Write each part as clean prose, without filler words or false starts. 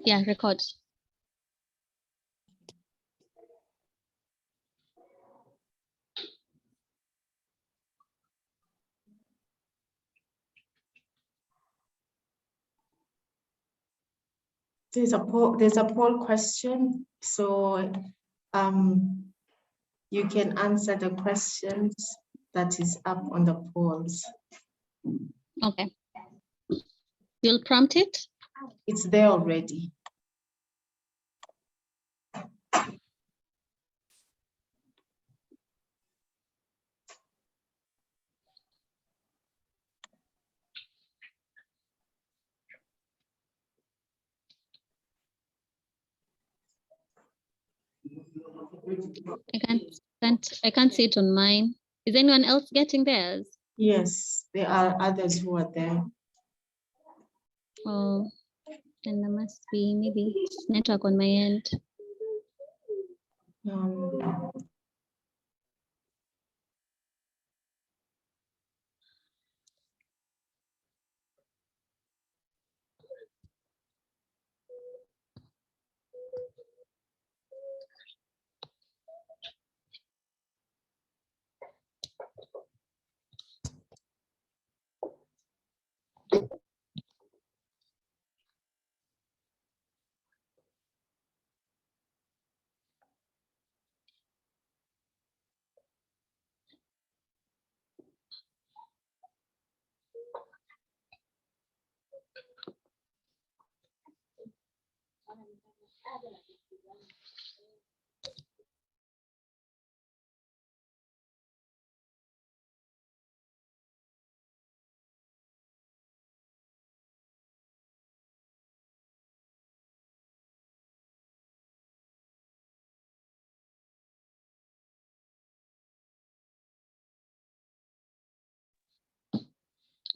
Yeah, record. There's a poll question, so you can answer the questions that is up on the polls. Okay. You'll prompt it? It's there already. I can't see it on mine. Is anyone else getting theirs? Yes, there are others who are there. Oh, and there must be maybe network on my end.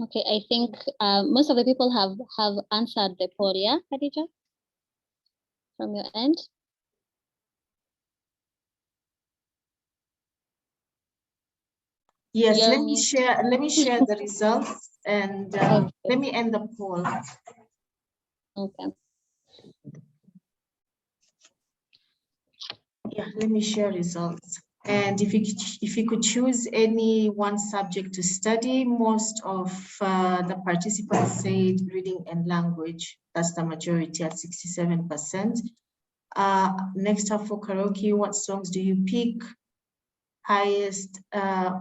Okay, I think most of the people have answered the poll, yeah, Khadija? From your end? Yes, let me share the results and Okay. let me end the poll. Okay. Yeah, let me share results. And if you could choose any one subject to study, most of the participants said reading and language. That's the majority at 67%. Next up for karaoke, what songs do you pick? Highest, I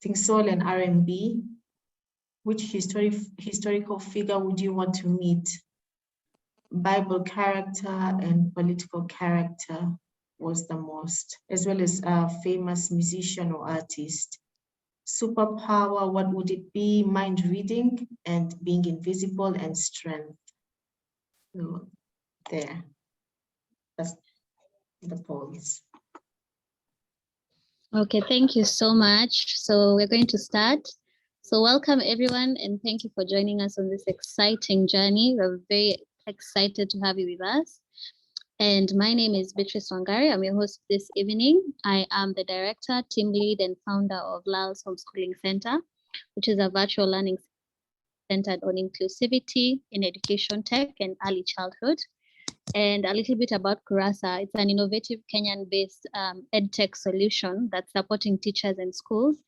think soul and R&B. Which historical figure would you want to meet? Bible character and political character was the most, as well as a famous musician or artist. Superpower, what would it be? Mind reading and being invisible and strength. So there, that's the polls. Okay, thank you so much. So we're going to start. So welcome everyone and thank you for joining us on this exciting journey. We're very excited to have you with us. And my name is Beatrice Wangari. I'm your host this evening. I am the director, team lead, and founder of LAL's Homeschooling Center, which is a virtual learning centered on inclusivity in education tech and early childhood. And a little bit about Kurasa. It's an innovative Kenyan-based edtech solution that's supporting teachers and schools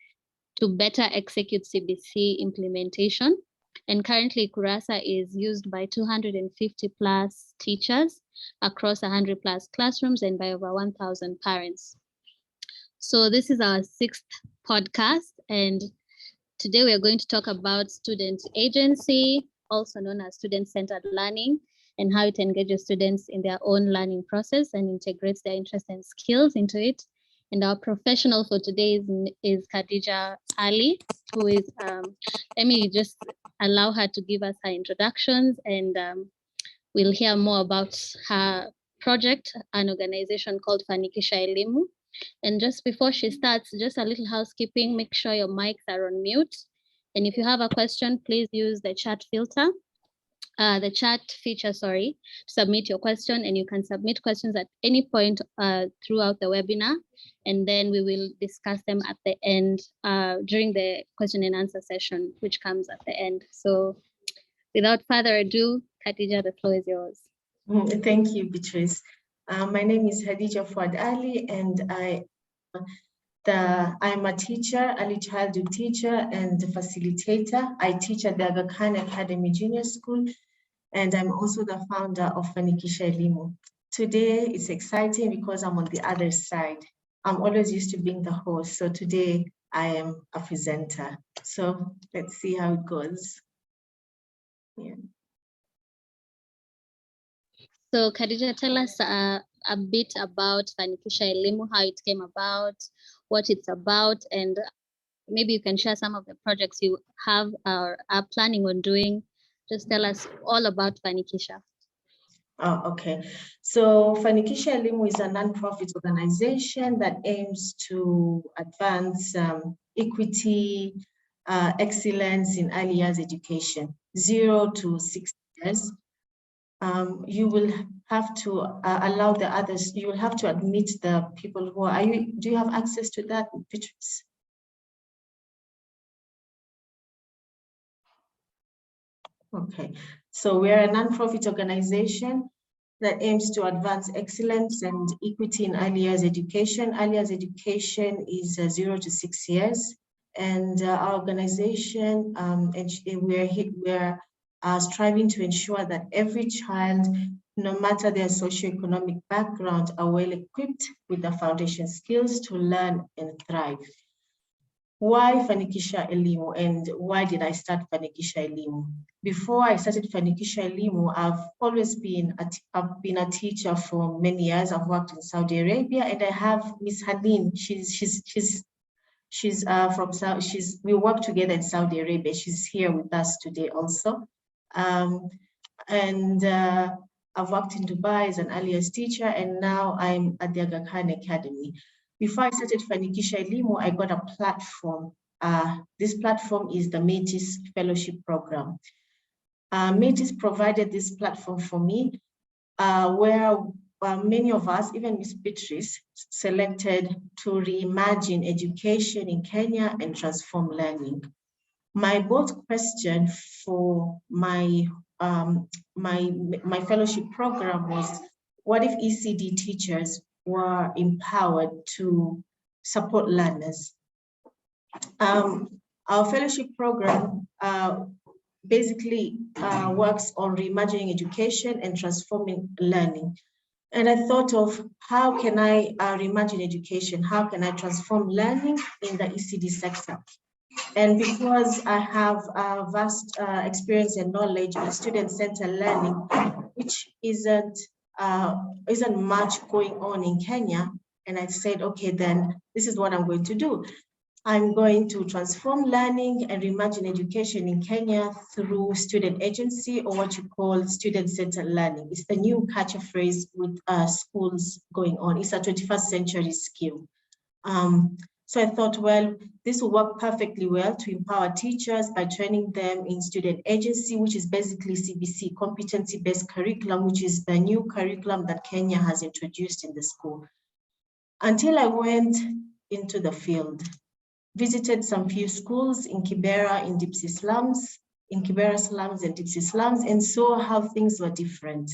to better execute CBC implementation. And currently, Kurasa is used by 250 plus teachers across 100 plus classrooms and by over 1,000 parents. So this is our 6th podcast, and today we are going to talk about student agency, also known as student-centered learning, and how it engages students in their own learning process and integrates their interests and skills into it. And our professional for today is Khadija Ali, who is, let me just allow her to give us her introductions, and we'll hear more about her project, an organization called Fanikisha Elimu. And just before she starts, just a little housekeeping, make sure your mics are on mute. And if you have a question, please use the chat filter. The chat feature, to submit your question, and you can submit questions at any point throughout the webinar, and then we will discuss them at the end during the question and answer session, which comes at the end. So without further ado, Khadija, the floor is yours. Thank you, Beatrice. My name is Khadija Ali, and I'm a teacher, early childhood teacher and facilitator. I teach at the Aga Khan Academy Junior School, and I'm also the founder of Fanikisha Elimu. Today it's exciting because I'm on the other side. I'm always used to being the host, so today I am a presenter. So let's see how it goes. Yeah. So Khadija, tell us a bit about Fanikisha Elimu, how it came about, what it's about, and maybe you can share some of the projects you have or are planning on doing. Just tell us all about Fanikisha. Oh, okay. So Fanikisha Elimu is a non-profit organization that aims to advance equity, excellence in early years education, 0 to 6 years. You will have to allow the others, you will have to admit the people who are you, do you have access to that, Beatrice? Okay, so we're a non-profit organization that aims to advance excellence and equity in early years education. Early years education is 0 to 6 years. And our organization, we're striving to ensure that every child, no matter their socioeconomic background, are well equipped with the foundation skills to learn and thrive. Why Fanikisha Elimu, and why did I start Fanikisha Elimu? Before I started Fanikisha Elimu, I've always been a teacher for many years. I've worked in Saudi Arabia, and I have Ms Hadin. She's from Saudi. We work together in Saudi Arabia. She's here with us today also, and I've worked in Dubai as an early years teacher, and now I'm at the Aga Khan Academy. Before I started Fanikisha Elimu, I got a platform. This platform is the Metis Fellowship Program. Metis provided this platform for me, where many of us, even Ms Beatrice, selected to reimagine education in Kenya and transform learning. My bold question for my fellowship program was, what if ECD teachers were empowered to support learners? Our fellowship program basically works on reimagining education and transforming learning. And I thought of, how can I reimagine education? How can I transform learning in the ECD sector? And because I have a vast experience and knowledge in student-centered learning, which isn't much going on in Kenya, and I said, okay, then this is what I'm going to do. I'm going to transform learning and reimagine education in Kenya through student agency, or what you call student-centered learning. It's the new catch phrase with schools going on. It's a 21st century skill. So I thought, well, this will work perfectly well to empower teachers by training them in student agency, which is basically CBC, competency-based curriculum, which is the new curriculum that Kenya has introduced in the school. Until I went into the field, visited some few schools in Kibera, in Dipsy slums, in Kibera slums and Dipsy slums, and saw how things were different.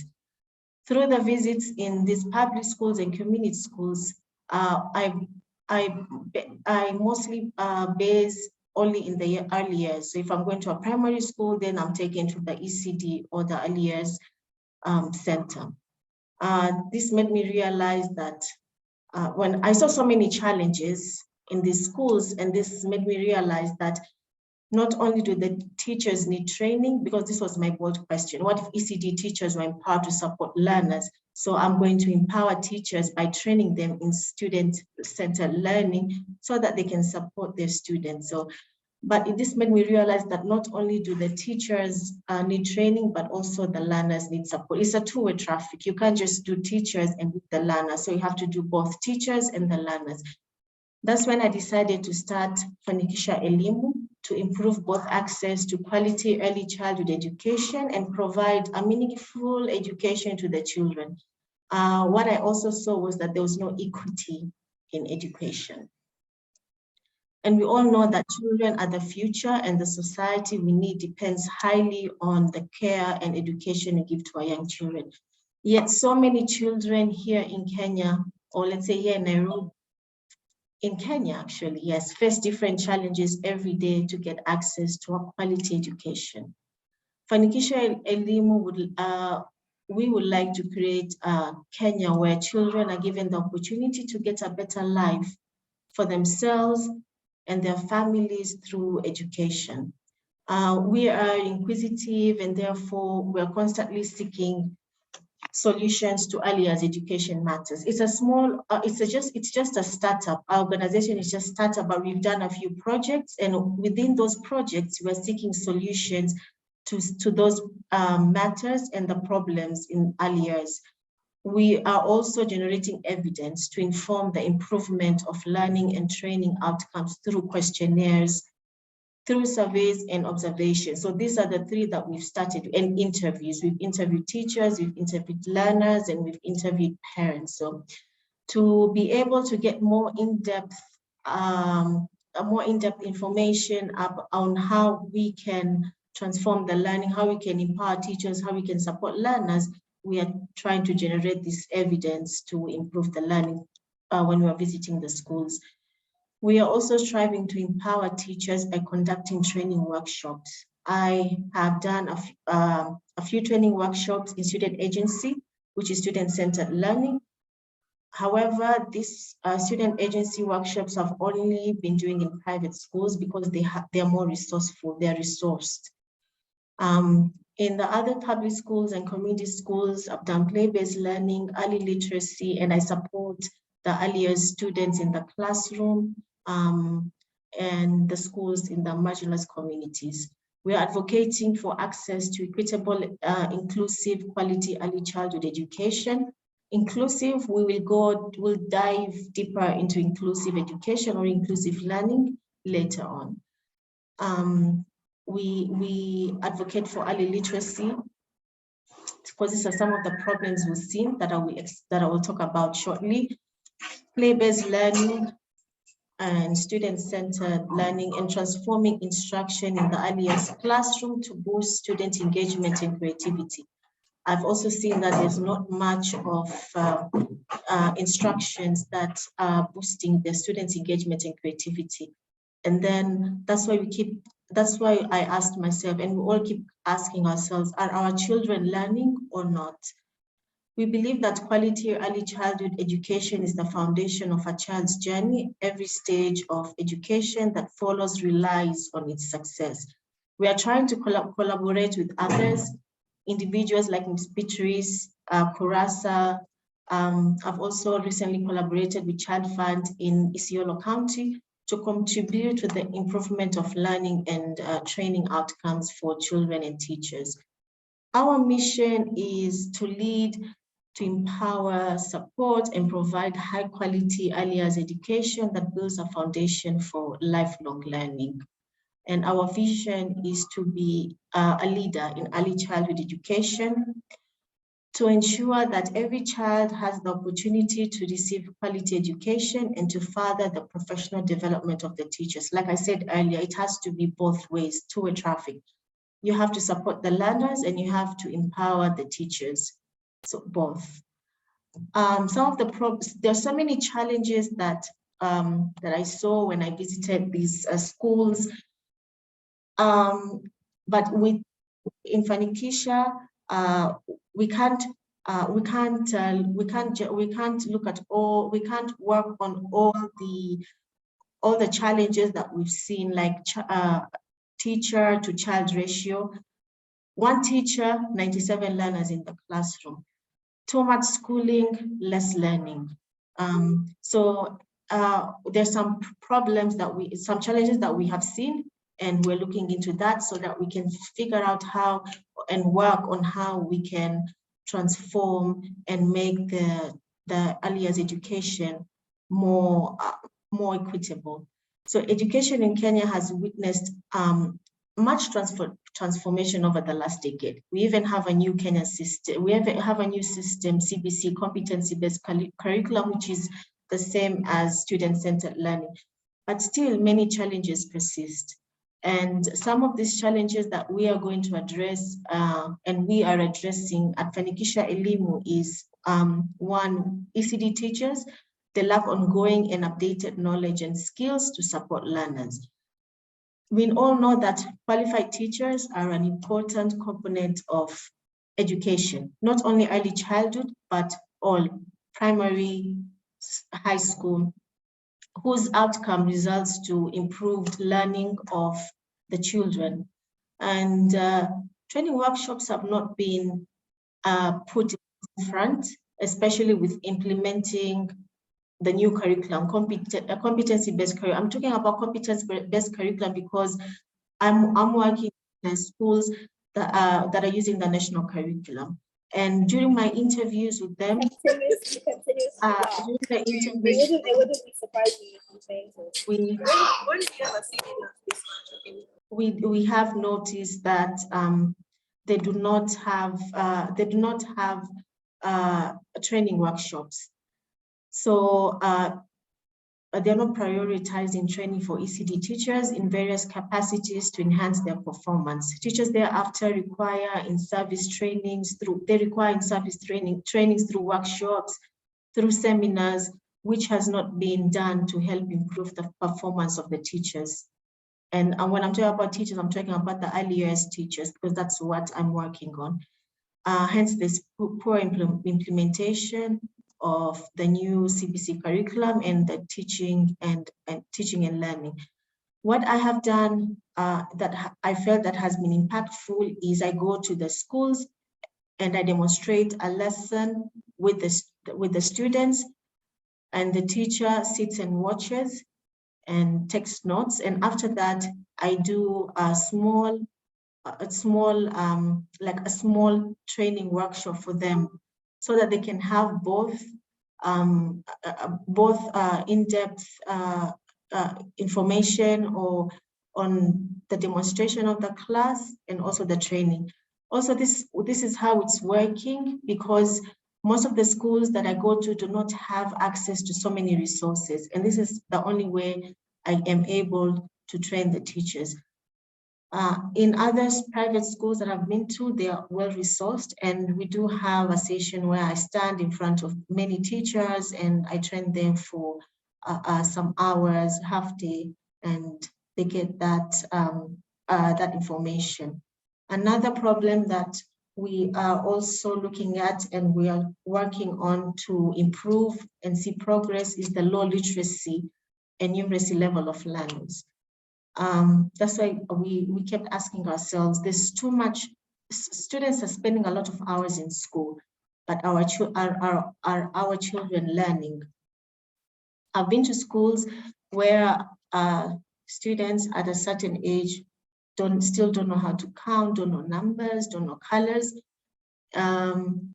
Through the visits in these public schools and community schools, I mostly base only in the early years. So if I'm going to a primary school, then I'm taken to the ECD or the early years center. This made me realize that when I saw so many challenges in these schools, and this made me realize that not only do the teachers need training, because this was my bold question, what if ECD teachers were empowered to support learners? So I'm going to empower teachers by training them in student-centered learning so that they can support their students. So, but this made me realize that not only do the teachers need training, but also the learners need support. It's a two-way traffic. You can't just do teachers and the learners. So you have to do both teachers and the learners. That's when I decided to start Fanikisha Elimu, to improve both access to quality early childhood education and provide a meaningful education to the children. What I also saw was that there was no equity in education. And we all know that children are the future, and the society we need depends highly on the care and education we give to our young children. Yet so many children here in Kenya, or let's say here in Nairobi, in Kenya actually, yes, face different challenges every day to get access to a quality education. Fanikisha Elimu we would like to create a Kenya where children are given the opportunity to get a better life for themselves and their families through education. We are inquisitive, and therefore we are constantly seeking solutions to early years education matters. It's a small, it's just a startup. Our organization is just startup, but we've done a few projects, and within those projects, we're seeking solutions to those matters and the problems in early years. We are also generating evidence to inform the improvement of learning and training outcomes through questionnaires, through surveys and observations. So these are the three that we've started, and interviews. We've interviewed teachers, we've interviewed learners, and we've interviewed parents. So to be able to get more in-depth information on how we can transform the learning, how we can empower teachers, how we can support learners, we are trying to generate this evidence to improve the learning when we are visiting the schools. We are also striving to empower teachers by conducting training workshops. I have done a few training workshops in student agency, which is student-centered learning. However, these student agency workshops have only been doing in private schools because they are more resourceful, they are resourced. In the other public schools and community schools, I've done play-based learning, early literacy, and I support the earlier students in the classroom and the schools in the marginalized communities. We are advocating for access to equitable, inclusive, quality early childhood education. Inclusive, we'll dive deeper into inclusive education or inclusive learning later on. We advocate for early literacy because these are some of the problems we've seen that I will talk about shortly. Play-based learning and student-centered learning, and transforming instruction in the earliest classroom to boost student engagement and creativity. I've also seen that there's not much of instructions that are boosting the students' engagement and creativity. And then that's why I asked myself, and we all keep asking ourselves, are our children learning or not? We believe that quality early childhood education is the foundation of a child's journey. Every stage of education that follows relies on its success. We are trying to collaborate with others, individuals like Ms Beatrice, Kurasa. I've also recently collaborated with Child Fund in Isiolo County to contribute to the improvement of learning and training outcomes for children and teachers. Our mission is to lead, to empower, support, and provide high quality early years education that builds a foundation for lifelong learning. And our vision is to be a leader in early childhood education, to ensure that every child has the opportunity to receive quality education and to further the professional development of the teachers. Like I said earlier, it has to be both ways, two-way traffic. You have to support the learners and you have to empower the teachers, so both. Some of the problems, there are so many challenges that I saw when I visited these schools. But in Fanikisha, we can't look at all, we can't work on all the challenges that we've seen, like teacher to child ratio. One teacher, 97 learners in the classroom. Too much schooling, less learning. So there's some problems some challenges that we have seen, and we're looking into that so that we can figure out how and work on how we can transform and make the early years education more equitable. So education in Kenya has witnessed much transformation over the last decade. We even have a new Kenyan system. We have a new system, CBC, competency-based curriculum, which is the same as student-centered learning. But still, many challenges persist. And some of these challenges that we are going to address and we are addressing at Fanikisha Elimu is one, ECD teachers, they lack ongoing and updated knowledge and skills to support learners. We all know that qualified teachers are an important component of education, not only early childhood, but all primary, high school, whose outcome results to improved learning of the children. And training workshops have not been put in front, especially with implementing the new curriculum, competency-based curriculum. I'm talking about competence-based curriculum because I'm working in schools that are using the national curriculum. And during my interviews with them, during the interviews, it wouldn't be surprising if you saying we have noticed that they do not have training workshops. So they're not prioritizing training for ECD teachers in various capacities to enhance their performance. Teachers thereafter require in-service trainings trainings through workshops, through seminars, which has not been done to help improve the performance of the teachers. And when I'm talking about teachers, I'm talking about the early years teachers, because that's what I'm working on. Hence this poor implementation of the new CBC curriculum and the teaching and learning. What I have done that I felt that has been impactful is I go to the schools and I demonstrate a lesson with the students, and the teacher sits and watches and takes notes. And after that, I do a small training workshop for them, so that they can have both in-depth information or on the demonstration of the class and also the training. Also, this is how it's working, because most of the schools that I go to do not have access to so many resources, and this is the only way I am able to train the teachers. In other private schools that I've been to, they are well resourced, and we do have a session where I stand in front of many teachers and I train them for some hours, half day, and they get that information. Another problem that we are also looking at and we are working on to improve and see progress is the low literacy and numeracy level of learners. That's why we kept asking ourselves, there's too much, students are spending a lot of hours in school, but are our children learning? I've been to schools where students at a certain age still don't know how to count, don't know numbers, don't know colors, and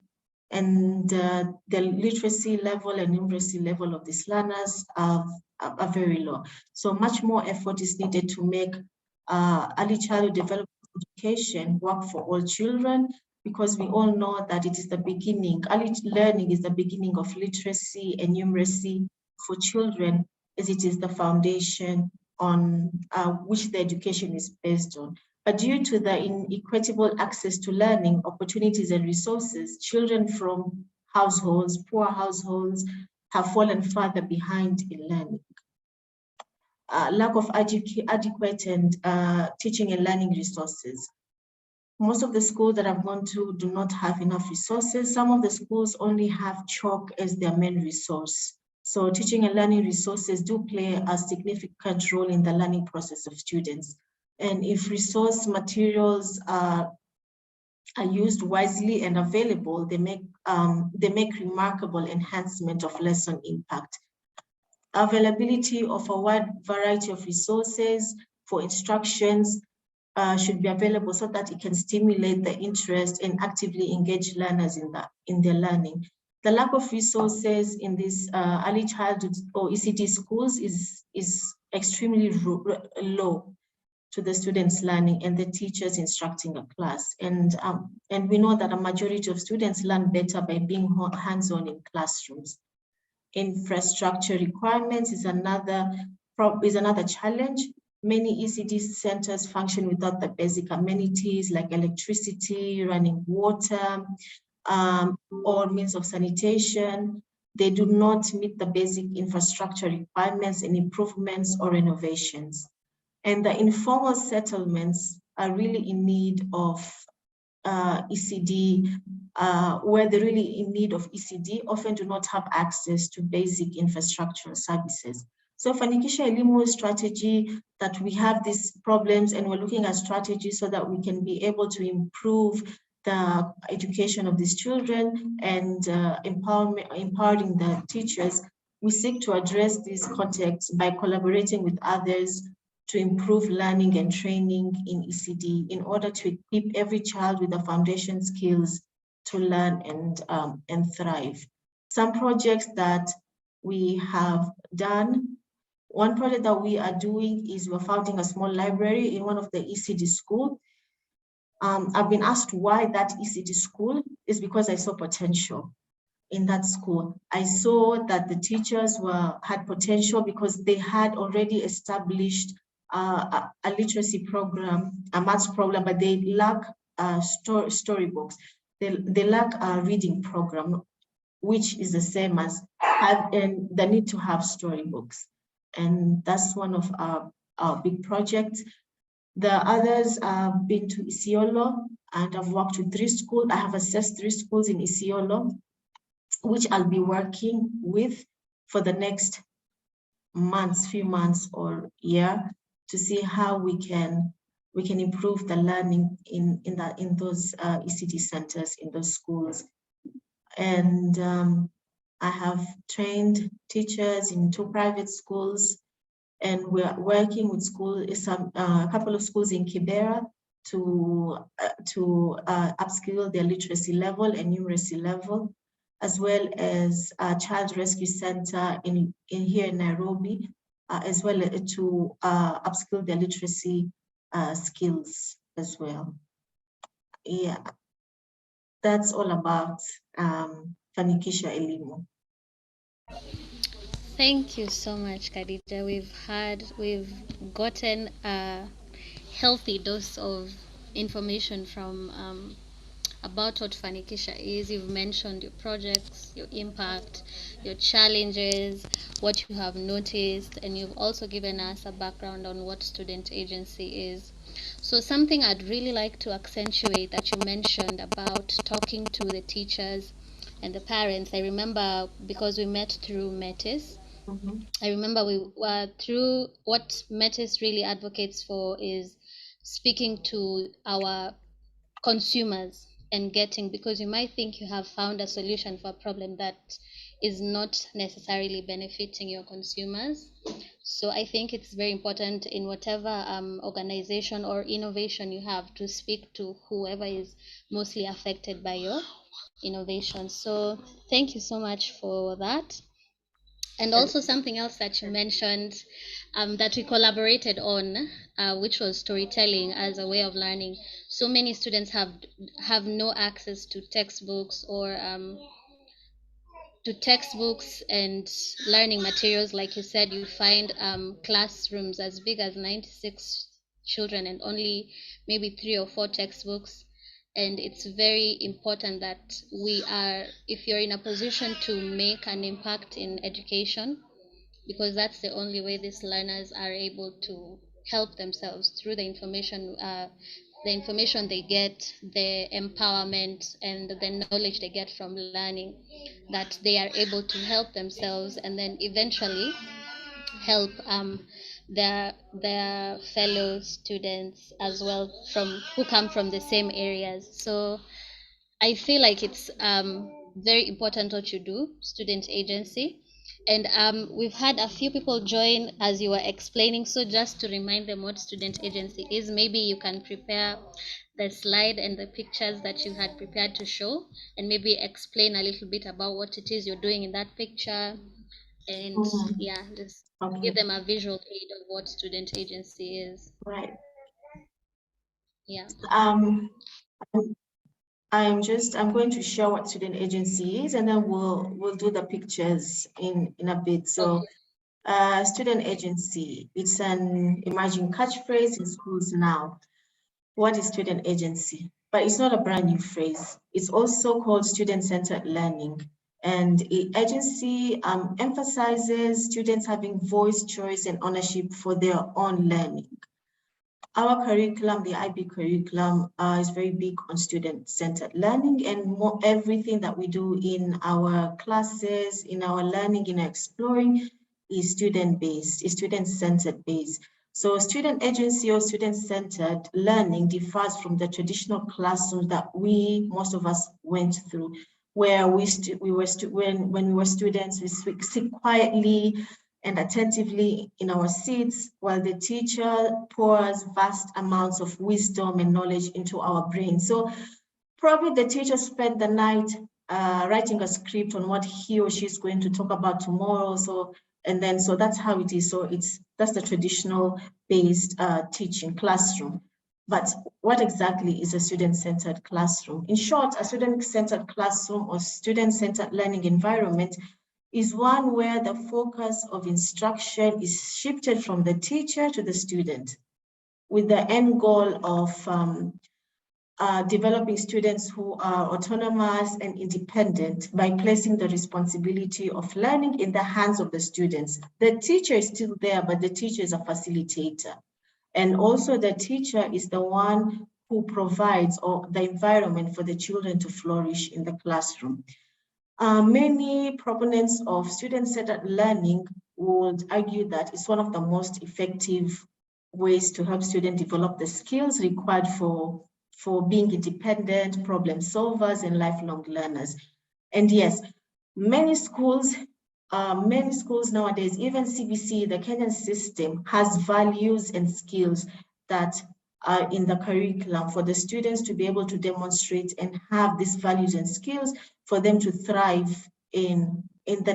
the literacy level and numeracy level of these learners are very low. So much more effort is needed to make early childhood development education work for all children, because we all know that it is the beginning. Early learning is the beginning of literacy and numeracy for children, as it is the foundation on which the education is based on. But due to the inequitable access to learning opportunities and resources, children from poor households, have fallen further behind in learning. Lack of adequate and teaching and learning resources. Most of the schools that I've gone to do not have enough resources. Some of the schools only have chalk as their main resource. So teaching and learning resources do play a significant role in the learning process of students. And if resource materials are used wisely and available, they make remarkable enhancement of lesson impact. Availability of a wide variety of resources for instructions should be available so that it can stimulate the interest and actively engage learners in their learning. The lack of resources in these early childhood or ECD schools is extremely low to the students learning and the teachers instructing a class. And we know that a majority of students learn better by being hands-on in classrooms. Infrastructure requirements is another challenge. many ECD centers function without the basic amenities like electricity, running water, or means of sanitation. They do not meet the basic infrastructure requirements and improvements or renovations. And the informal settlements are really in need of ECD, where they're really in need of ECD, often do not have access to basic infrastructural services. So Fanikisha Elimu strategy that we have these problems and we're looking at strategies so that we can be able to improve the education of these children and empowering the teachers. We seek to address these contexts by collaborating with others to improve learning and training in ECD in order to equip every child with the foundation skills to learn and thrive. Some projects that we have done, one project that we are doing is we're founding a small library in one of the ECD schools. I've been asked why that ECD school is because I saw potential in that school. I saw that the teachers had potential because they had already established a literacy program, a maths program, but they lack storybooks. They lack a reading program, which is the same as and the need to have storybooks. And that's one of our big projects. The others have been to Isiolo, and I've worked with 3 schools. I have assessed 3 schools in Isiolo, which I'll be working with for the next few months or year to see how we can improve the learning in those ECD centers, in those schools. And I have trained teachers in 2 private schools, and we're working with a couple of schools in Kibera to upskill their literacy level and numeracy level, as well as a child rescue center in here in Nairobi, as well to upskill their literacy skills as well. Yeah, that's all about Fanikisha Elimu. Thank you so much, Khadija. We've gotten a healthy dose of information from about what Fanikisha is. You've mentioned your projects, your impact, your challenges, what you have noticed, and you've also given us a background on what student agency is. So something I'd really like to accentuate that you mentioned about talking to the teachers and the parents. I remember because we met through Metis. I remember we were through what Metis really advocates for is speaking to our consumers and getting, because you might think you have found a solution for a problem that is not necessarily benefiting your consumers. So I think it's very important in whatever organization or innovation you have to speak to whoever is mostly affected by your innovation. So thank you so much for that. And also something else that you mentioned that we collaborated on, which was storytelling as a way of learning. So many students have no access to textbooks or and learning materials. Like you said, you find classrooms as big as 96 children and only maybe 3 or 4 textbooks. And it's very important that if you're in a position to make an impact in education, because that's the only way these learners are able to help themselves through the information they get, the empowerment and the knowledge they get from learning, that they are able to help themselves and then eventually help their fellow students as well, from who come from the same areas. So I feel like it's very important what you do, student agency. And we've had a few people join as you were explaining. So just to remind them what student agency is, maybe you can prepare the slide and the pictures that you had prepared to show, and maybe explain a little bit about what it is you're doing in that picture. And yeah, just give them a visual aid of what student agency is. Right. Yeah. I'm going to show what student agency is, and then we'll do the pictures in a bit. So Student agency, it's an emerging catchphrase in schools now. What is student agency? But it's not a brand new phrase. It's also called student-centered learning. And agency emphasizes students having voice, choice, and ownership for their own learning. Our curriculum, the IB curriculum, is very big on student-centered learning, and everything that we do in our classes, in our learning, in our exploring, is student-based, is student-centered based. So student agency or student-centered learning differs from the traditional classroom that most of us went through, where when we were students, we sit quietly and attentively in our seats while the teacher pours vast amounts of wisdom and knowledge into our brains. So probably the teacher spent the night writing a script on what he or she is going to talk about tomorrow. So that's how it is. So that's the traditional based teaching classroom. But what exactly is a student-centered classroom? In short, a student-centered classroom or student-centered learning environment is one where the focus of instruction is shifted from the teacher to the student, with the end goal of developing students who are autonomous and independent by placing the responsibility of learning in the hands of the students. The teacher is still there, but the teacher is a facilitator. And also the teacher is the one who provides the environment for the children to flourish in the classroom. Many proponents of student-centered learning would argue that it's one of the most effective ways to help students develop the skills required for being independent, problem solvers, and lifelong learners. And yes, many schools nowadays, even CBC, the Kenyan system, has values and skills that are in the curriculum for the students to be able to demonstrate and have these values and skills for them to thrive in their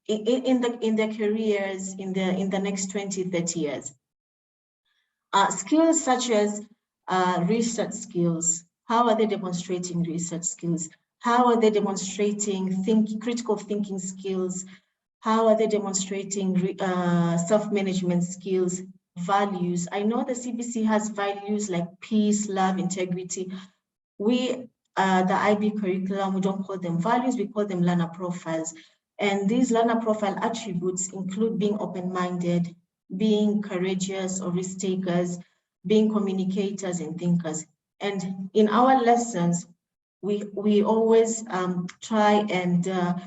careers in the next 20, 30 years. Skills such as research skills. How are they demonstrating research skills? How are they demonstrating critical thinking skills? How are they demonstrating self-management skills, values? I know the CBC has values like peace, love, integrity. The IB curriculum, we don't call them values, we call them learner profiles. And these learner profile attributes include being open-minded, being courageous or risk takers, being communicators and thinkers. And in our lessons, we always try and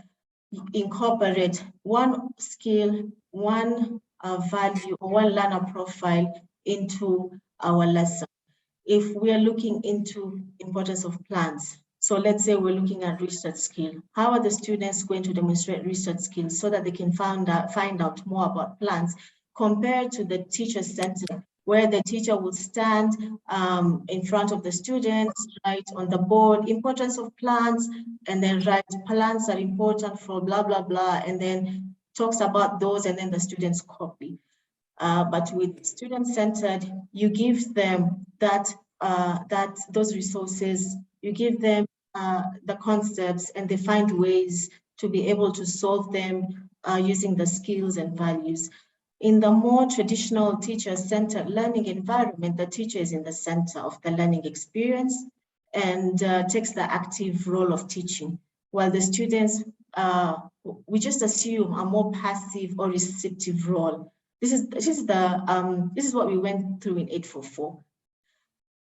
incorporate one skill, one value, or one learner profile into our lesson. If we are looking into importance of plants, so let's say we're looking at research skill, how are the students going to demonstrate research skills so that they can find out more about plants, compared to the teacher center, where the teacher will stand in front of the students, write on the board importance of plants, and then write plants are important for blah, blah, blah, and then talks about those, and then the students copy. But with student-centered, you give them those resources, you give them the concepts, and they find ways to be able to solve them using the skills and values. In the more traditional teacher-centered learning environment, the teacher is in the center of the learning experience and takes the active role of teaching, while the students, we just assume, a more passive or receptive role. This is what we went through in 844.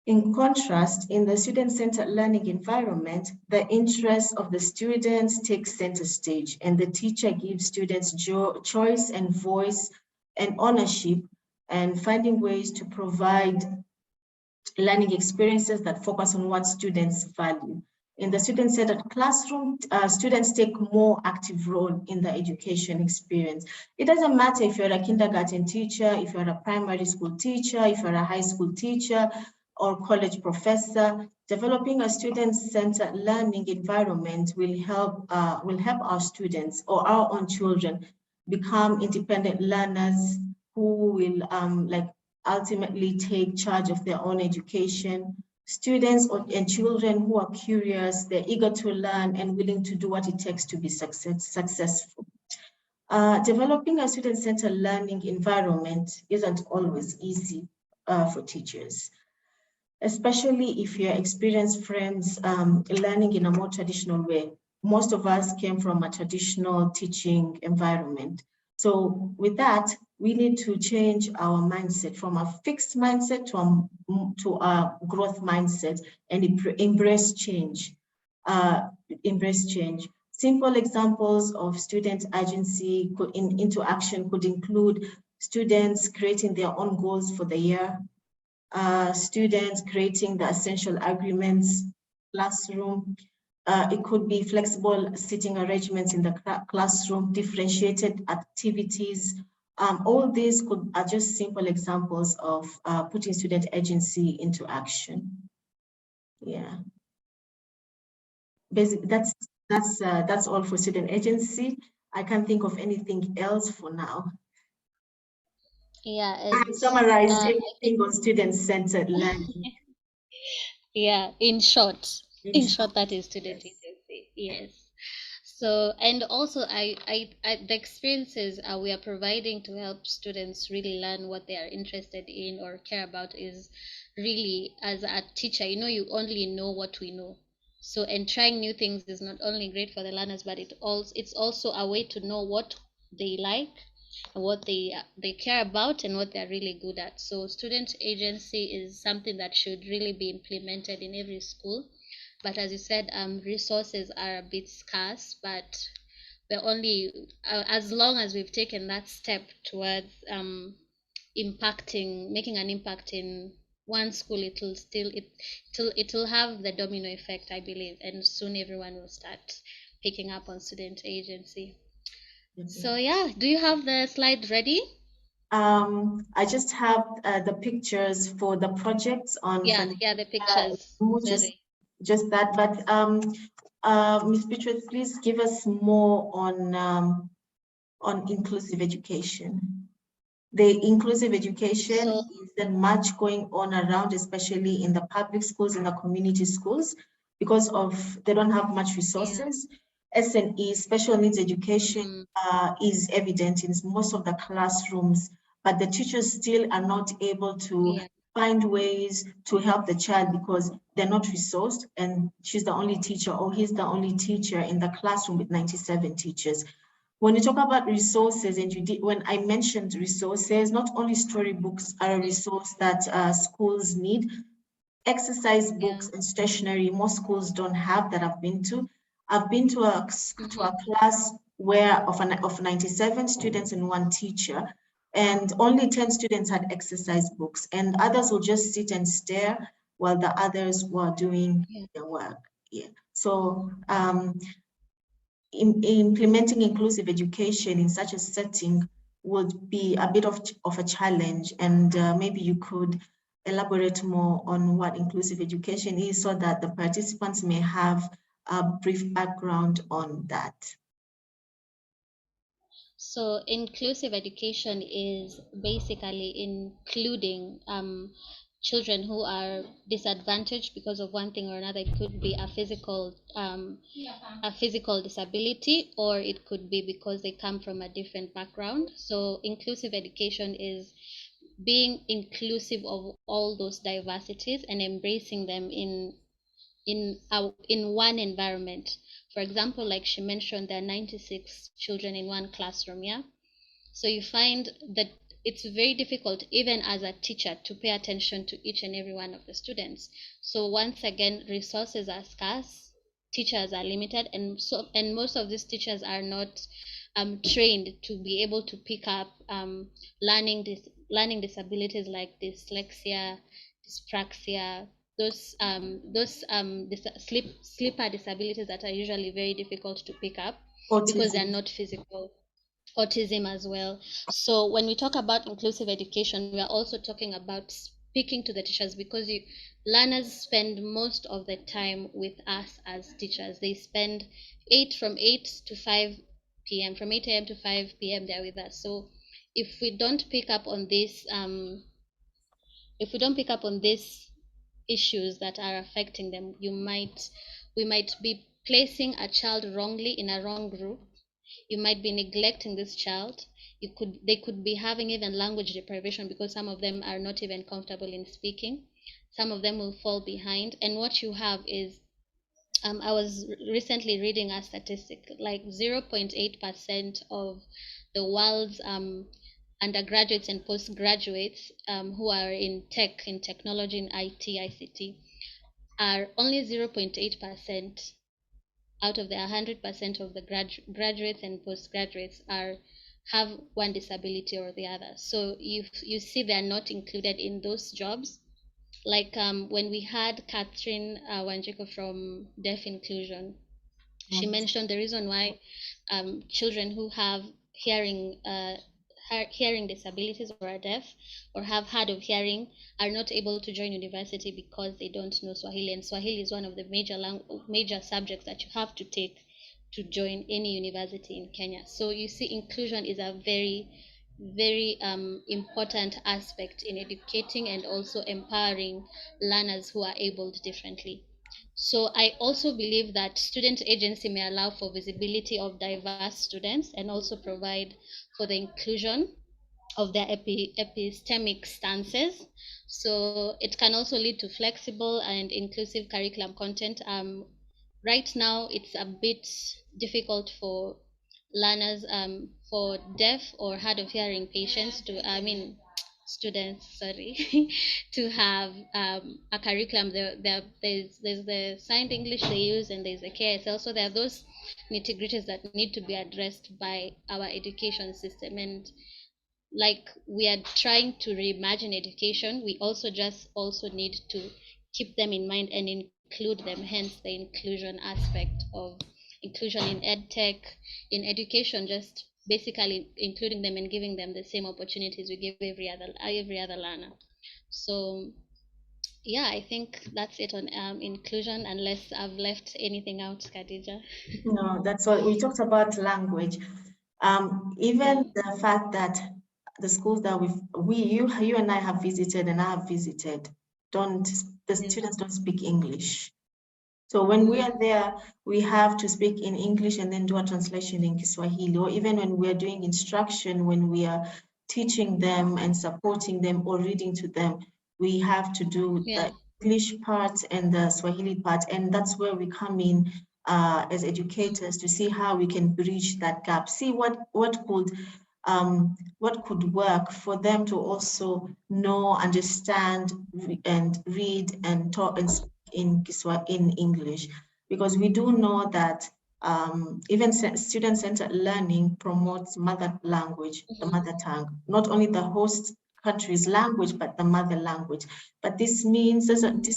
In contrast, in the student-centered learning environment, the interests of the students take center stage, and the teacher gives students choice and voice and ownership, and finding ways to provide learning experiences that focus on what students value. In the student-centered classroom, students take more active role in the education experience. It doesn't matter if you're a kindergarten teacher, if you're a primary school teacher, if you're a high school teacher or college professor. Developing a student-centered learning environment will help our students or our own children become independent learners who will ultimately take charge of their own education. Students and children who are curious, they're eager to learn and willing to do what it takes to be successful. Developing a student-centered learning environment isn't always easy for teachers, especially if you're experienced friends learning in a more traditional way. Most of us came from a traditional teaching environment. So with that, we need to change our mindset from a fixed mindset to a growth mindset and embrace change. Embrace change. Simple examples of student agency into action could include students creating their own goals for the year, students creating the essential agreements classroom. It could be flexible seating arrangements in the classroom, differentiated activities. All these are just simple examples of putting student agency into action. Yeah. Basically, that's all for student agency. I can't think of anything else for now. Yeah, I've summarized I think, everything on student-centered learning. yeah, in short, that is student Yes. agency. Yes. So, and also the experiences we are providing to help students really learn what they are interested in or care about is really, as a teacher, you only know what we know. So, and trying new things is not only great for the learners, but it's also a way to know what they like and what they care about and what they're really good at. So, student agency is something that should really be implemented in every school. But as you said, resources are a bit scarce, but we're only as long as we've taken that step towards making an impact in one school, it'll have the domino effect, I believe, and soon everyone will start picking up on student agency. So yeah, do you have the slide ready? I just have the pictures for the projects on Yeah, the pictures. Just that. But Ms. Beatrice, please give us more on inclusive education. The inclusive education is then much going on around, especially in the public schools, in the community schools, because they don't have much resources. SNE, special needs education, is evident in most of the classrooms, but the teachers still are not able to find ways to help the child because they're not resourced, and she's the only teacher or he's the only teacher in the classroom with 97 teachers. When you talk about resources, and when I mentioned resources, not only storybooks are a resource that schools need. Exercise books and stationery, most schools don't have that I've been to. I've been to a class where of 97 students and one teacher, and only 10 students had exercise books, and others will just sit and stare while the others were doing their work. Yeah. So implementing inclusive education in such a setting would be a bit of a challenge, and maybe you could elaborate more on what inclusive education is so that the participants may have a brief background on that. So inclusive education is basically including children who are disadvantaged because of one thing or another. It could be a physical disability, or it could be because they come from a different background. So inclusive education is being inclusive of all those diversities and embracing them in one environment. For example, like she mentioned, there are 96 children in one classroom. Yeah, so you find that it's very difficult, even as a teacher, to pay attention to each and every one of the students. So once again, resources are scarce, teachers are limited, and most of these teachers are not trained to be able to pick up learning disabilities like dyslexia, dyspraxia, sleeper disabilities that are usually very difficult to pick up because they're not physical. Autism as well. So when we talk about inclusive education, we are also talking about speaking to the teachers, because learners spend most of the time with us as teachers. They spend 8 to 5 p.m. from 8 a.m. to 5 p.m. they're with us. So if we don't pick up on this issues that are affecting them, we might be placing a child wrongly in a wrong group, you might be neglecting this child. They could be having even language deprivation because some of them are not even comfortable in speaking. Some of them will fall behind, and what you have is, I was recently reading a statistic like 0.8% of the world's undergraduates and postgraduates who are in tech, in technology, in ICT, are only 0.8% out of the 100% of the graduates and postgraduates are have one disability or the other. So you see they're not included in those jobs. Like when we had Catherine Wanjiko from Deaf Inclusion, she Right. mentioned the reason why children who have hearing hearing disabilities or are deaf or have hard of hearing are not able to join university because they don't know Swahili, and Swahili is one of the major subjects that you have to take to join any university in Kenya. So you see, inclusion is a very important aspect in educating and also empowering learners who are abled differently. So I also believe that student agency may allow for visibility of diverse students and also provide for the inclusion of their epistemic stances. So it can also lead to flexible and inclusive curriculum content. Right now, it's a bit difficult for learners, for deaf or hard of hearing patients to, I mean, students, sorry, to have a curriculum. There's the signed English they use, and there's the KSL. So there are those nitty gritties that need to be addressed by our education system. And like we are trying to reimagine education, we also need to keep them in mind and include them, hence the inclusion aspect of inclusion in ed tech, in education, just basically including them and giving them the same opportunities we give every other learner. So yeah, I think that's it on inclusion, unless I've left anything out, Khadija. No, that's all. We talked about language. Even the fact that the schools that you and I have visited and I have visited, the students don't speak English. So when we are there, we have to speak in English and then do a translation in Kiswahili, or even when we are doing instruction, when we are teaching them and supporting them or reading to them, we have to do the English part and the Swahili part. And that's where we come in as educators to see how we can bridge that gap, see what could work for them to also know, understand, and read and talk and speak in English, because we do know that even student-centered learning promotes mother language, the mother tongue, not only the host country's language, but the mother language. But this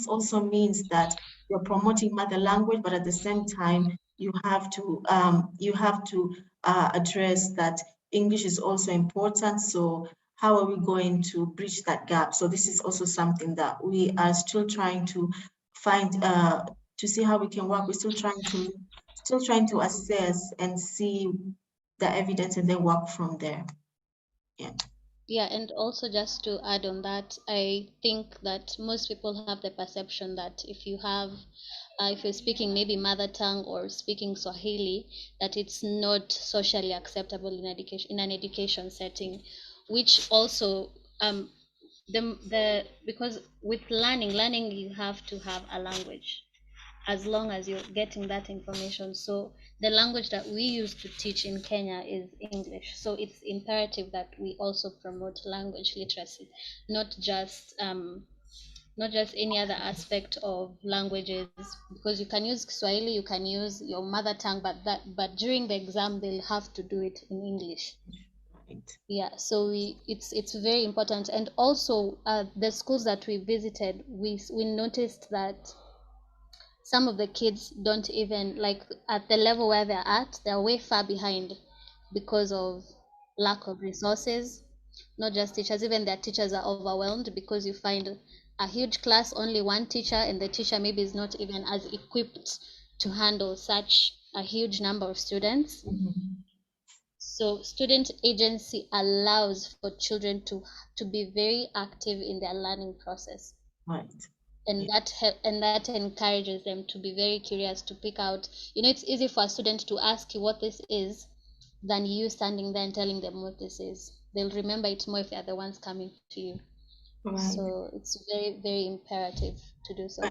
also means that you're promoting mother language, but at the same time, you have to address that English is also important. So how are we going to bridge that gap? So this is also something that we are still trying to find to see how we can work. We're still trying to assess and see the evidence and then work from there. Yeah. Yeah, and also just to add on that, I think that most people have the perception that if you're speaking maybe mother tongue or speaking Swahili, that it's not socially acceptable in an education setting, which also the because with learning you have to have a language as long as you're getting that information. So the language that we use to teach in Kenya is English. So it's imperative that we also promote language literacy, not just any other aspect of languages, because you can use Swahili, you can use your mother tongue, but during the exam they'll have to do it in English. Right. Yeah, so it's very important. And also the schools that we visited, we noticed that some of the kids don't even, like, at the level where they're way far behind because of lack of resources. Not just teachers, even their teachers are overwhelmed, because you find a huge class, only one teacher, and the teacher maybe is not even as equipped to handle such a huge number of students. So student agency allows for children to be very active in their learning process. Right. And that encourages them to be very curious, to pick out, it's easy for a student to ask you what this is, than you standing there and telling them what this is. They'll remember it more if they're the ones coming to you. Right. So it's very, very imperative to do so.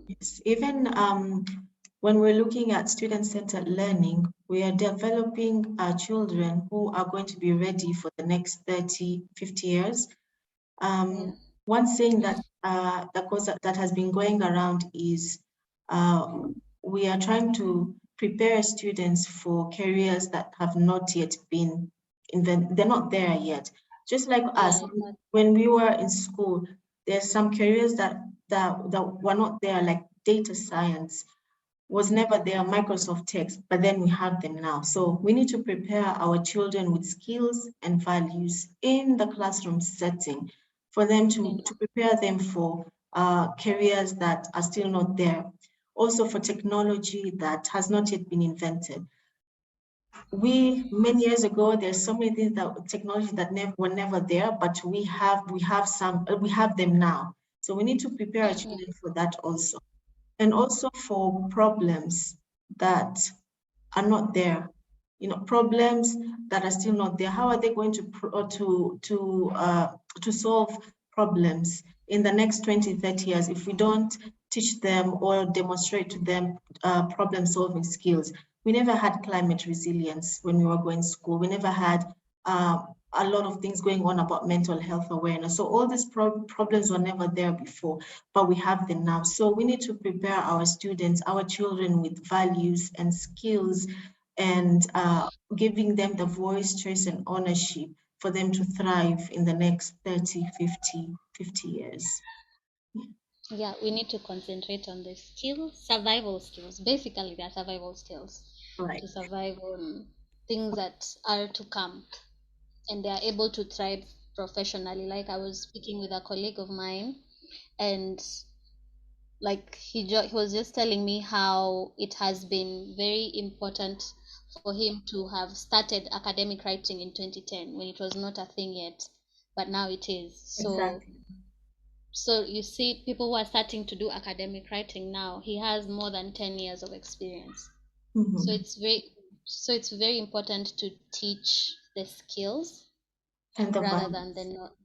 Yes. Even when we're looking at student-centered learning, we are developing our children who are going to be ready for the next 30, 50 years. Yeah. One saying that that has been going around is we are trying to prepare students for careers that have not yet been invented. They're not there yet. Just like us, Yeah. when we were in school, there's some careers that were not there, like data science was never there, Microsoft Text, but then we have them now. So we need to prepare our children with skills and values in the classroom setting for them to prepare them for careers that are still not there. Also for technology that has not yet been invented. Many years ago, there's so many things that technology that were never there, but we have them now. So we need to prepare our children for that also. And also for problems that are not there, problems that are still not there. How are they going to solve problems in the next 20, 30 years if we don't teach them or demonstrate to them problem-solving skills? We never had climate resilience when we were going to school. We never had a lot of things going on about mental health awareness. So all these problems were never there before, but we have them now. So we need to prepare our students, our children with values and skills and giving them the voice, choice, and ownership for them to thrive in the next 30, 50 years. Yeah, we need to concentrate on the skills, survival skills. Basically, they're survival skills Right. to survive on things that are to come, and they are able to thrive professionally. Like I was speaking with a colleague of mine, and like he was just telling me how it has been very important for him to have started academic writing in 2010 when it was not a thing yet, but now it is. Exactly. So you see, people who are starting to do academic writing now, he has more than 10 years of experience. So it's very important to teach the skills and the rather values.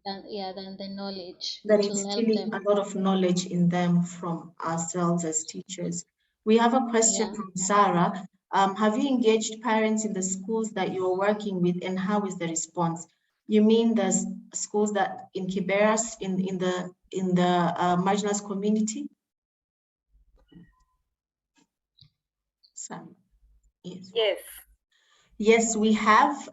than the knowledge. That It will help instilling them. a lot of knowledge in them from ourselves as teachers. We have a question from Sarah. Have you engaged parents in the schools that you're working with, and how is the response? You mean the schools that in Kiberas in the marginalized community? Sarah. Yes. Yes. Yes, we have,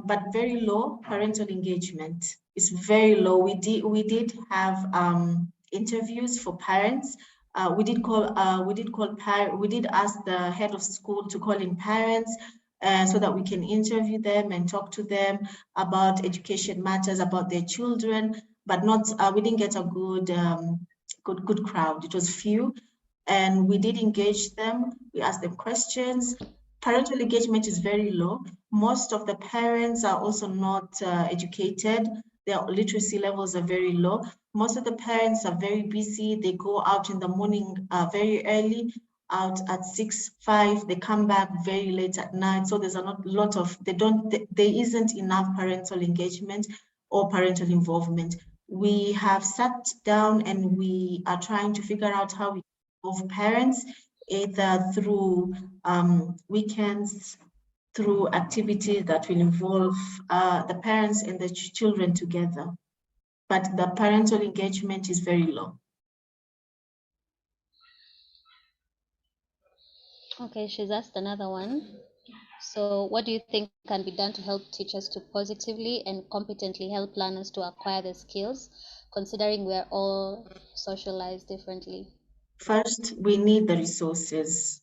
but very low parental engagement. It's very low. We did have interviews for parents. We did ask the head of school to call in parents so that we can interview them and talk to them about education matters, about their children, but not we didn't get a good crowd. It was few, and we did engage them. We asked them questions. Parental engagement is very low. Most of the parents are also not educated. Their literacy levels are very low. Most of the parents are very busy. They go out in the morning very early, out at 6, 5. They come back very late at night. So there's a lot of, there isn't enough parental engagement or parental involvement. We have sat down and we are trying to figure out how we involve parents, either through weekends, through activities that will involve the parents and the children together. But the parental engagement is very low. Okay, she's asked another one. So what do you think can be done to help teachers to positively and competently help learners to acquire the skills, considering we're all socialized differently? First, we need the resources.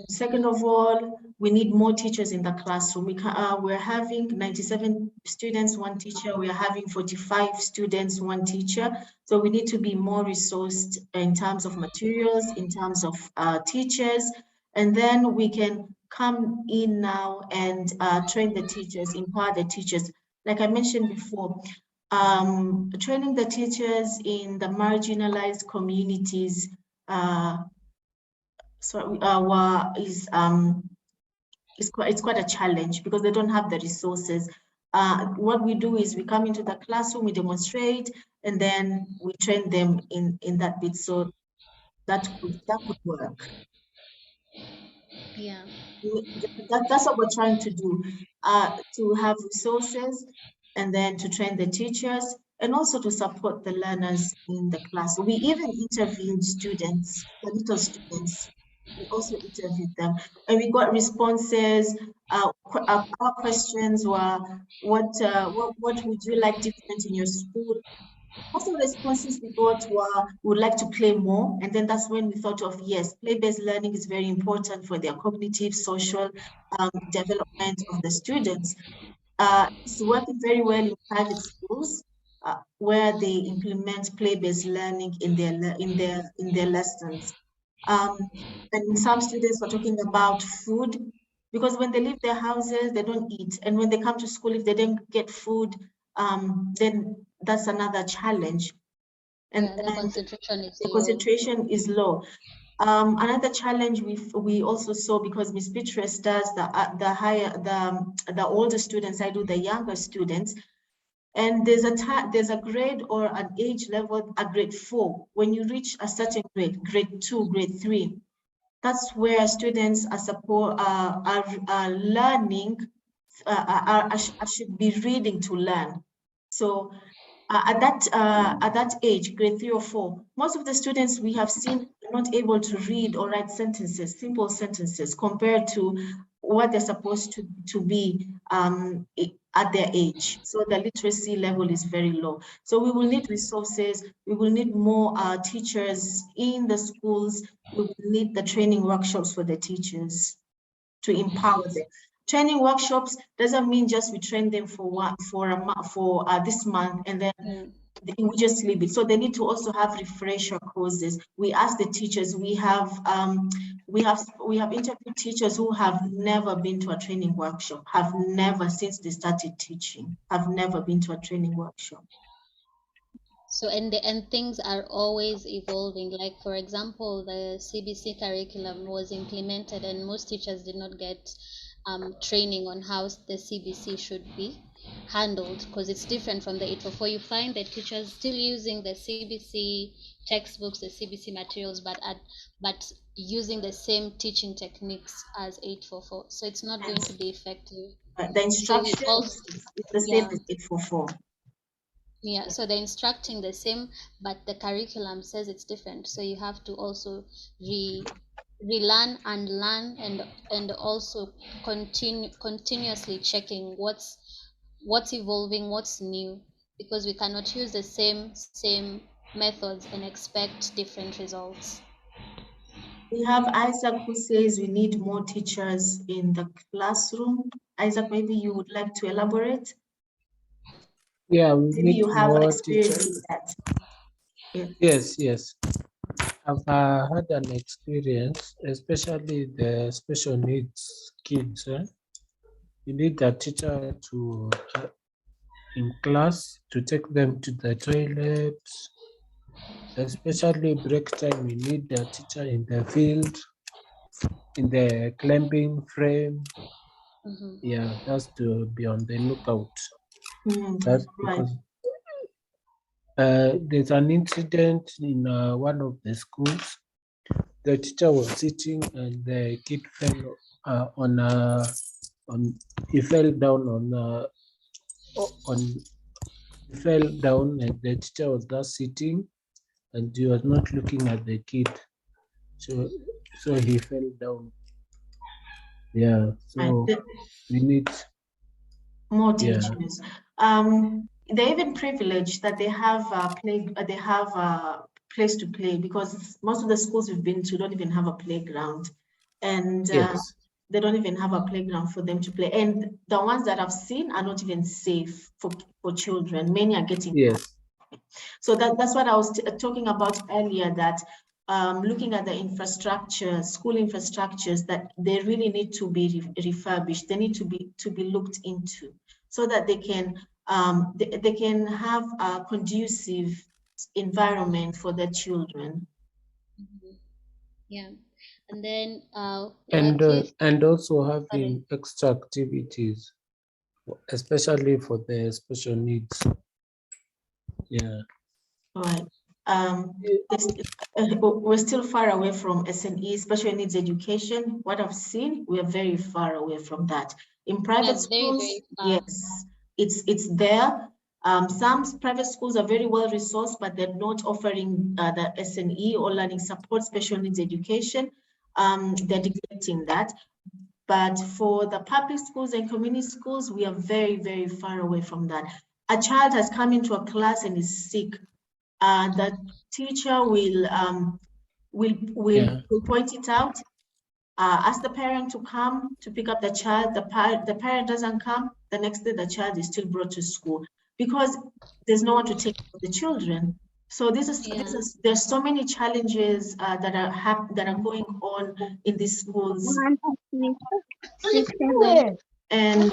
Second of all, we need more teachers in the classroom. We're having 97 students, one teacher. We're having 45 students, one teacher. So we need to be more resourced in terms of materials, in terms of teachers, and then we can come in now and train the teachers, empower the teachers. Like I mentioned before, training the teachers in the marginalized communities is it's quite a challenge because they don't have the resources. What we do is we come into the classroom, we demonstrate, and then we train them in that bit. So that could work. Yeah. That's what we're trying to do, to have resources and then to train the teachers and also to support the learners in the class. We even interviewed students, the little students. We also interviewed them and we got responses. Our questions were, what would you like different in your school? Most of the responses we got were, we would like to play more. And then that's when we thought of, yes, play-based learning is very important for their cognitive, social development of the students. It's working very well in private schools where they implement play-based learning in their lessons. And some students were talking about food, because when they leave their houses, they don't eat. And when they come to school, if they don't get food, then that's another challenge. And the concentration is the low. concentration is low. Another challenge we also saw, because Ms Beatrice does the older students, I do the younger students, and there's a grade or an age level, a grade 4. When you reach a certain grade 2, grade 3, that's where students are learning. Should be reading to learn. So at that age, grade 3 or 4, most of the students we have seen are not able to read or write sentences, simple sentences, compared to what they're supposed to be at their age. So the literacy level is very low. So we will need resources. We will need more teachers in the schools. We will need the training workshops for the teachers to empower them. Training workshops doesn't mean just we train them for this month and then we just leave it. So they need to also have refresher courses. We ask the teachers. We have interviewed teachers who have never been to a training workshop, have never, since they started teaching, have never been to a training workshop. So and things are always evolving. Like for example, the CBC curriculum was implemented, and most teachers did not get training on how the CBC should be handled, because it's different from the 844. You find that teachers still using the CBC textbooks, the CBC materials, but using the same teaching techniques as 844. So it's not going to be effective. The instruction is the same as 844. Yeah, so they're instructing the same, but the curriculum says it's different. So you have to also relearn and learn, and also continuously checking what's evolving, what's new, because we cannot use the same methods and expect different results. We have Isaac who says we need more teachers in the classroom. Isaac, maybe you would like to elaborate? Yeah, we maybe need you have more experience teachers. with that. Yes. I've had an experience, especially the special needs kids. You need a teacher to in class to take them to the toilet, especially break time. You need a teacher in the field, in the climbing frame. Yeah, that's to be on the lookout. That's because there's an incident in one of the schools. The teacher was sitting and the kid fell he fell down he fell down, and the teacher was just sitting and he was not looking at the kid. So he fell down. Yeah, so we need more teachers. They're even privileged that they have a place to play, because most of the schools we've been to don't even have a playground, and yes. they don't even have a playground for them to play. And the ones that I've seen are not even safe for children. Many are getting yes. So that's what I was talking about earlier, that looking at the infrastructure, school infrastructures, that they really need to be refurbished. They need to be looked into, so that they can have a conducive environment for their children. Yeah, And then And Beatrice, and also sorry. having extra activities, especially for the special needs. Yeah. All right. We're still far away from SNE, special needs education. What I've seen, we're very far away from that. In private Yeah, very, schools, very far. yes, it's there. Some private schools are very well resourced, but they're not offering the SNE or learning support, special needs education. They're neglecting that. But for the public schools and community schools, we are very, very far away from that. A child has come into a class and is sick. The teacher will point it out, ask the parent to come to pick up the child. The parent doesn't come. The next day, the child is still brought to school because there's no one to take care of the children. So there's so many challenges that are going on in these schools. And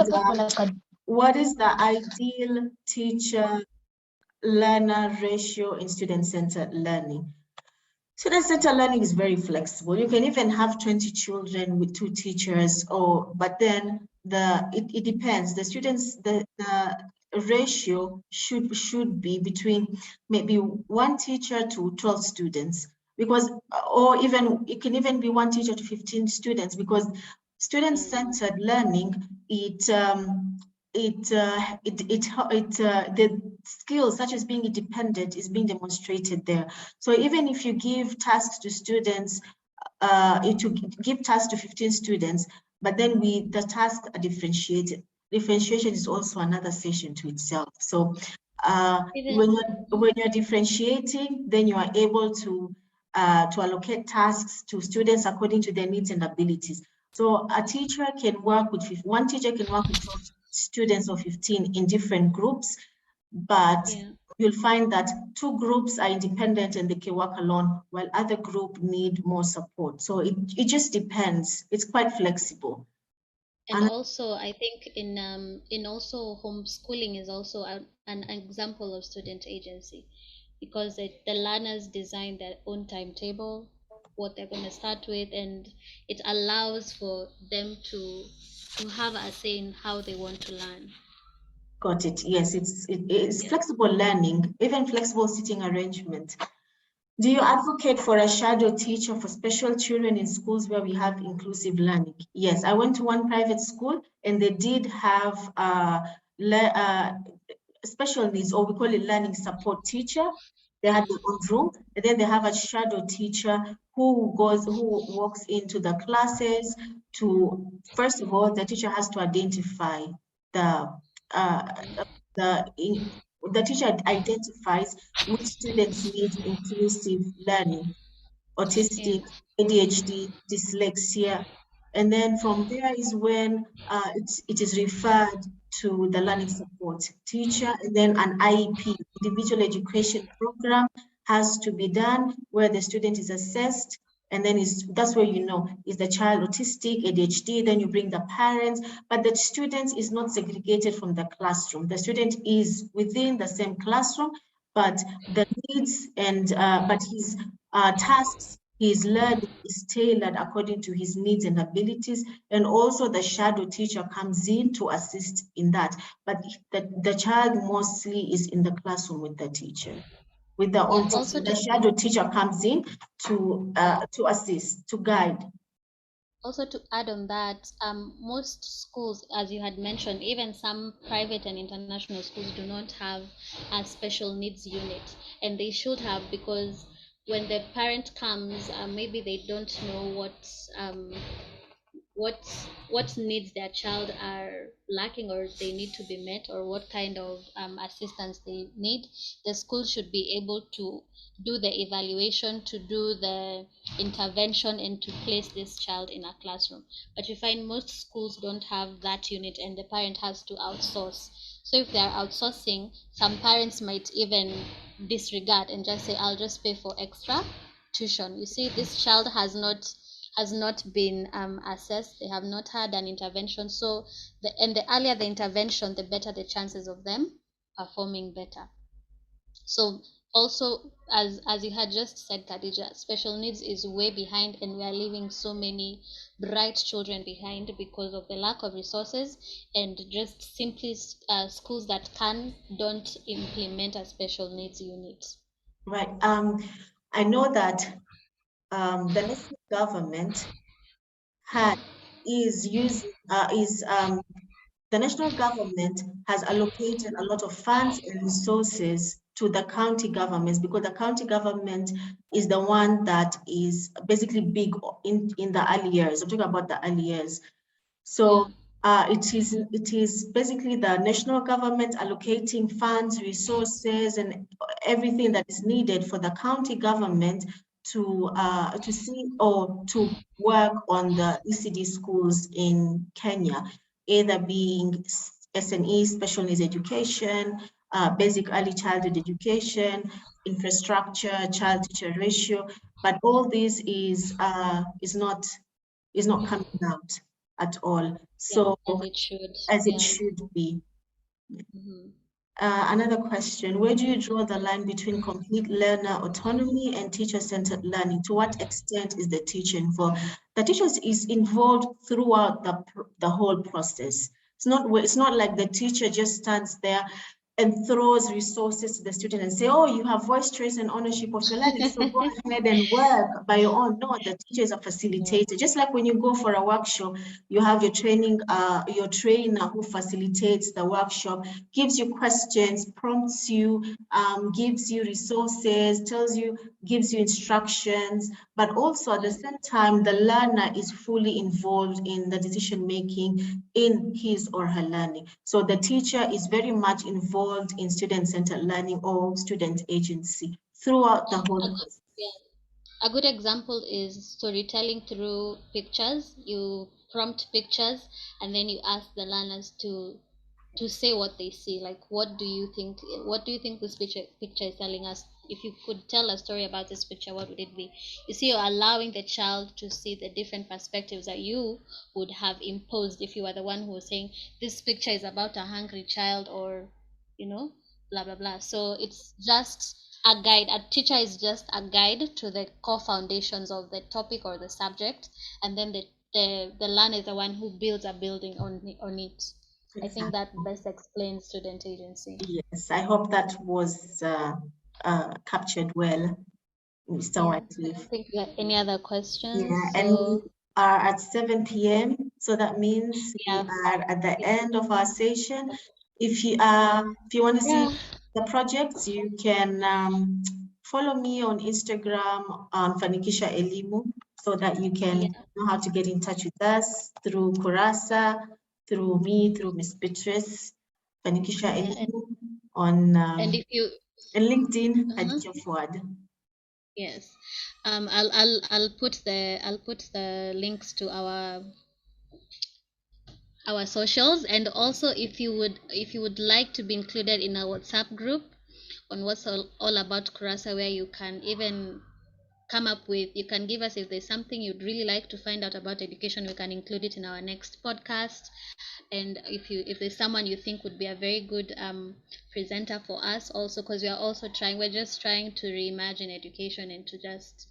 what is the ideal teacher learner ratio in student-centered learning? Student-centered learning is very flexible. You can even have 20 children with 2 teachers, but then it depends. The ratio should be between maybe 1 teacher to 12 students, because, or even it can even be 1 teacher to 15 students, because student-centered learning, the skills such as being independent is being demonstrated there. So even if you give tasks to students, give tasks to 15 students, but then the tasks are differentiated. Differentiation is also another session to itself. So when you're differentiating, then you are able to allocate tasks to students according to their needs and abilities. So a teacher can work with 1 teacher can work with 12 students or 15 in different groups, but you'll find that 2 groups are independent and they can work alone, while other group need more support. So it just depends. It's quite flexible. And also, I think in also homeschooling is also an example of student agency, because the learners design their own timetable, what they're going to start with, and it allows for them to have a say in how they want to learn. Got it. Yes, it's flexible learning, even flexible seating arrangement. Do you advocate for a shadow teacher for special children in schools where we have inclusive learning? Yes, I went to one private school and they did have special needs, or we call it learning support teacher. They had their own room, and then they have a shadow teacher who walks into the classes to, first of all, the teacher has to identify the teacher identifies which students need inclusive learning, autistic, ADHD, dyslexia. And then from there is when it is referred to the learning support teacher, and then an IEP, individual education program, has to be done where the student is assessed. And then that's where you know, is the child autistic, ADHD, then you bring the parents, but the student is not segregated from the classroom. The student is within the same classroom, but the needs and but his tasks, his learning is tailored according to his needs and abilities. And also the shadow teacher comes in to assist in that. But the child mostly is in the classroom with the teacher, with their own tasks. The shadow teacher comes in to assist, to guide. Also, to add on that, most schools, as you had mentioned, even some private and international schools do not have a special needs unit, and they should have, because when the parent comes, maybe they don't know what needs their child are lacking or they need to be met, or what kind of assistance they need. The school should be able to do the evaluation, to do the intervention, and to place this child in a classroom. But you find most schools don't have that unit, and the parent has to outsource. So if they're outsourcing, some parents might even disregard and just say, I'll just pay for extra tuition. You see, this child has not been assessed. They have not had an intervention. So the earlier the intervention, the better the chances of them performing better. So also, as you had just said, Khadija, special needs is way behind, and we are leaving so many bright children behind because of the lack of resources and just simply schools that don't implement a special needs unit. Right. I know that the national government the national government has allocated a lot of funds and resources to the county governments, because the county government is the one that is basically big in the early years. I'm talking about the early years. So it is basically the national government allocating funds, resources, and everything that is needed for the county government to see or to work on the ECD schools in Kenya, either being SNE, special needs education, basic early childhood education, infrastructure, child-teacher ratio, but all this is not coming out at all. So as it should. as it should be. Another question, where do you draw the line between complete learner autonomy and teacher-centered learning? To what extent is the teacher involved? The teacher is involved throughout the whole process. It's not like the teacher just stands there and throws resources to the student and say, oh, you have voice, choice, and ownership of your learning, so go ahead and work by your own. No, the teacher is a facilitator. Just like when you go for a workshop, you have your your trainer who facilitates the workshop, gives you questions, prompts you, gives you resources, gives you instructions, but also at the same time, the learner is fully involved in the decision-making in his or her learning. So the teacher is very much involved in student-centered learning or student agency throughout the whole process. A good example is storytelling through pictures. You prompt pictures and then you ask the learners to say what they see. Like, what do you think this picture is telling us? If you could tell a story about this picture, what would it be? You see, you're allowing the child to see the different perspectives that you would have imposed if you were the one who was saying this picture is about a hungry child, or blah blah blah. So it's just a guide. A teacher is just a guide to the core foundations of the topic or the subject, and then the learner is the one who builds a building on it. Exactly. I think that best explains student agency. Yes, I hope that was captured well, Mr. Whiteleaf. I don't think we have any other questions. Yeah, and we are at 7 p.m. So that means we are at the end of our session. If you want to see the projects, you can follow me on Instagram on Fanikisha Elimu, so that you can know how to get in touch with us through Kurasa, through me, through Ms. Beatrice, Fanikisha Elimu on and if you and LinkedIn, Khadija Fuad. Yes, I'll put the links to our socials, and also if you would like to be included in our WhatsApp group on what's all about Kurasa, where you can even you can give us, if there's something you'd really like to find out about education, we can include it in our next podcast. And if there's someone you think would be a very good presenter for us also, because we're just trying to reimagine education and to just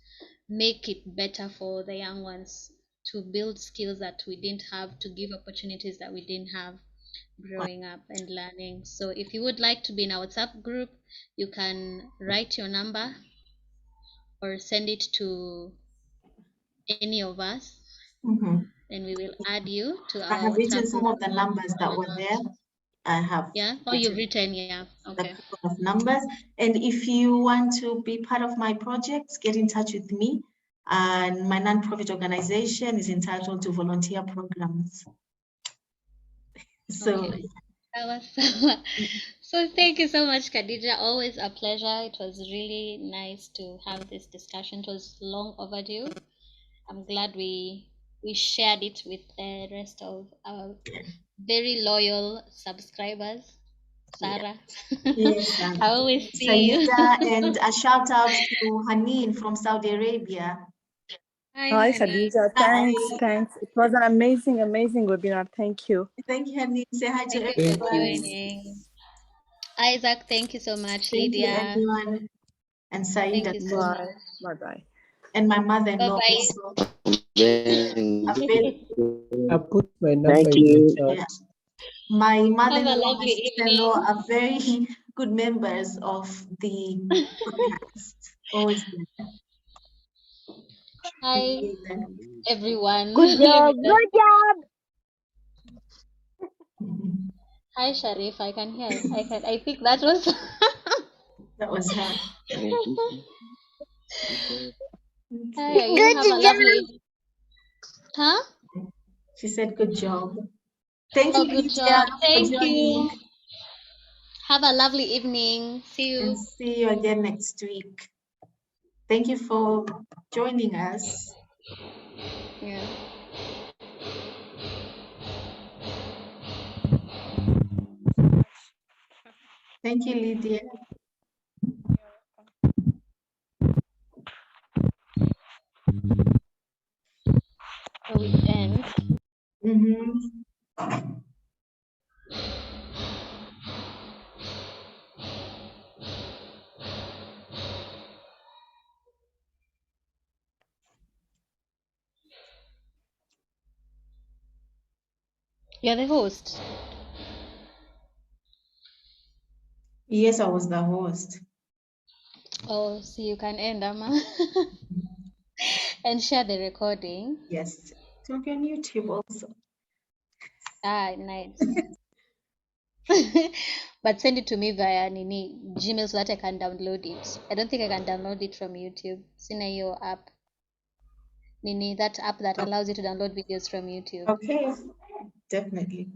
make it better for the young ones, to build skills that we didn't have, to give opportunities that we didn't have growing up and learning. So if you would like to be in our WhatsApp group, you can write your number or send it to any of us, and we will add you to our WhatsApp. I have written some of the numbers that were there. I have. Yeah. Oh, you've written. Yeah. Okay. A couple of numbers. And if you want to be part of my projects, get in touch with me. And my non-profit organization is entitled to volunteer programs. So. Okay. So thank you so much, Khadija. Always a pleasure. It was really nice to have this discussion. It was long overdue. I'm glad we shared it with the rest of our very loyal subscribers. Sarah. Yes, I always see you. And a shout out to Hanin from Saudi Arabia. Hi, Khadija. Thanks. It was an amazing webinar. Thank you. Thank you, Hanin. Say hi to everyone. Isaac, thank you so much. Thank Lydia. you, everyone. and Said Thank as you so well. much. Bye bye. And my mother-in-law Bye-bye. also. I put my number Thank in the you. chat. Yeah. My mother-in-law, my lovely sister-in-law evening. are very good members of the podcast. Always there. Hi, everyone. Good job. Good job. Hi, Sharif. I can hear. I think that was. That was her. Hi, you have a lovely. Huh? She said, good job. Thank Oh, you, good Lydia, job. for Thank joining. you. Have a lovely evening. See you. And see you again next week. Thank you for joining us. Yeah. Thank you, Lydia. So we end. You're the host. Yes, I was the host. Oh, so you can end, Amma. And share the recording. Yes, it will be on YouTube also. Ah, nice. But send it to me via Nini Gmail so that I can download it. I don't think I can download it from YouTube. Sina your app. Nini, that app that allows you to download videos from YouTube. Okay, definitely.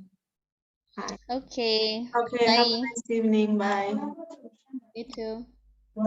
Hi. Okay. Okay, Bye. have a nice evening. Bye. You too.